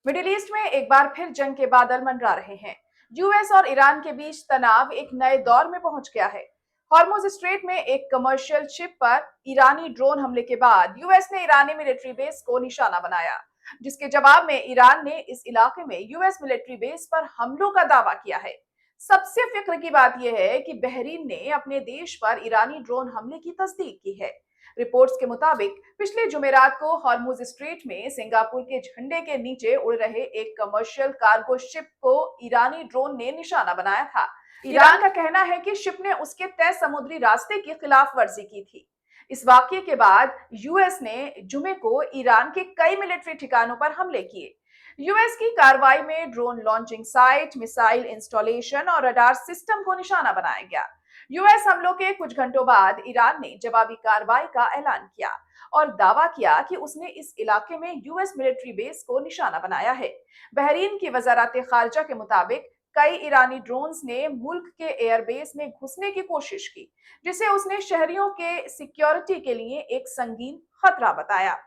Middle east में एक बार फिर जंग के बादल मंडरा रहे हैं। यूएस और ईरान के बीच तनाव एक नए दौर में पहुंच गया है। हॉर्मुज स्ट्रेट में एक कमर्शियल शिप पर ईरानी ड्रोन हमले के बाद यूएस ने ईरानी मिलिट्री बेस को निशाना बनाया, जिसके जवाब में ईरान ने इस इलाके में यूएस मिलिट्री बेस पर हमलों का दावा किया है। सबसे फिक्र की बात यह है कि बहरीन ने अपने देश पर ईरानी ड्रोन हमले की तस्दीक की है। रिपोर्ट्स के मुताबिक पिछले जुमेरात को हॉर्मुज स्ट्रेट में सिंगापुर के झंडे के नीचे उड़ रहे एक कमर्शियल कार्गो शिप को ईरानी ड्रोन ने निशाना बनाया था। ईरान का कहना है कि शिप ने उसके तय समुद्री रास्ते की खिलाफ वर्जी की थी। इस वाकये के बाद यूएस ने जुमे को ईरान के कई मिलिट्री ठिकानों पर हमले किए। यूएस की कार्रवाई में drone launching site, missile installation और रडार सिस्टम को निशाना बनाया गया। यूएस हमलों के कुछ घंटों बाद ईरान ने जवाबी कार्रवाई का ऐलान किया और दावा किया कि उसने इस इलाके में यूएस मिलिट्री बेस को निशाना बनाया है। बहरीन की वजारत खारजा के मुताबिक कई ईरानी ड्रोन्स ने मुल्क के एयरबेस में घुसने की कोशिश की, जिसे उसने शहरियों के सिक्योरिटी के लिए एक संगीन खतरा बताया।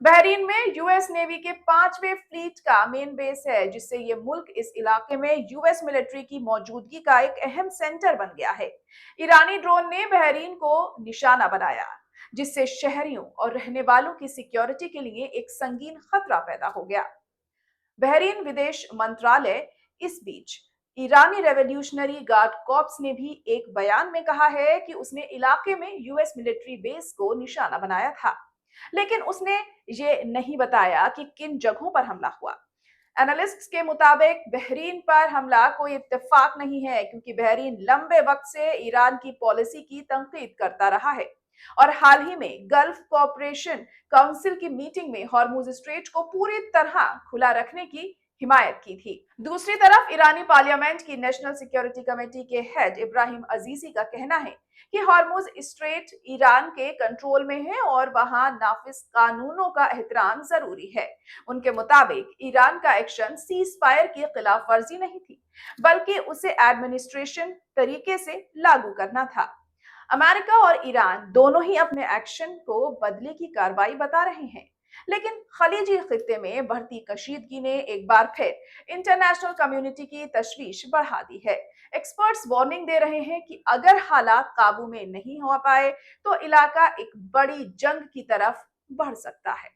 बहरीन में यूएस नेवी के 5वें फ्लीट का मेन बेस है, जिससे ये मुल्क इस इलाके में यूएस मिलिट्री की मौजूदगी का एक अहम सेंटर बन गया है। ईरानी ड्रोन ने बहरीन को निशाना बनाया, जिससे शहरियों और रहने वालों की सिक्योरिटी के लिए एक संगीन खतरा पैदा हो गया। बहरीन विदेश मंत्रालय इस बीच ईरानी रेवोल्यूशनरी गार्ड कॉर्प्स ने भी एक बयान में कहा है कि उसने इलाके में यूएस मिलिट्री बेस को निशाना बनाया था, लेकिन उसने ये नहीं बताया कि किन जगहों पर हमला हुआ। एनालिस्ट्स के मुताबिक बहरीन पर हमला कोई इत्तेफाक नहीं है, क्योंकि बहरीन लंबे वक्त से ईरान की पॉलिसी की तंकीद करता रहा है और हाल ही में गल्फ कोऑपरेशन काउंसिल की मीटिंग में हॉर्मुज स्ट्रेट को पूरी तरह खुला रखने की हिमायत की थी। दूसरी तरफ ईरानी पार्लियामेंट की नेशनल सिक्योरिटी कमेटी के हेड इब्राहिम अजीजी का कहना है कि हॉर्मुज स्ट्रेट ईरान के कंट्रोल में है और वहां नाफिज कानूनों का एहतराम जरूरी है। उनके मुताबिक ईरान का एक्शन सीज फायर की खिलाफ वर्जी नहीं थी, बल्कि उसे एडमिनिस्ट्रेशन तरीके से लागू करना था। अमेरिका और ईरान दोनों ही अपने एक्शन को बदले की कार्रवाई बता रहे हैं, लेकिन खलीजी खित्ते में बढ़ती कशीदगी ने एक बार फिर इंटरनेशनल कम्युनिटी की तशवीश बढ़ा दी है। एक्सपर्ट्स वार्निंग दे रहे हैं कि अगर हालात काबू में नहीं हो पाए तो इलाका एक बड़ी जंग की तरफ बढ़ सकता है।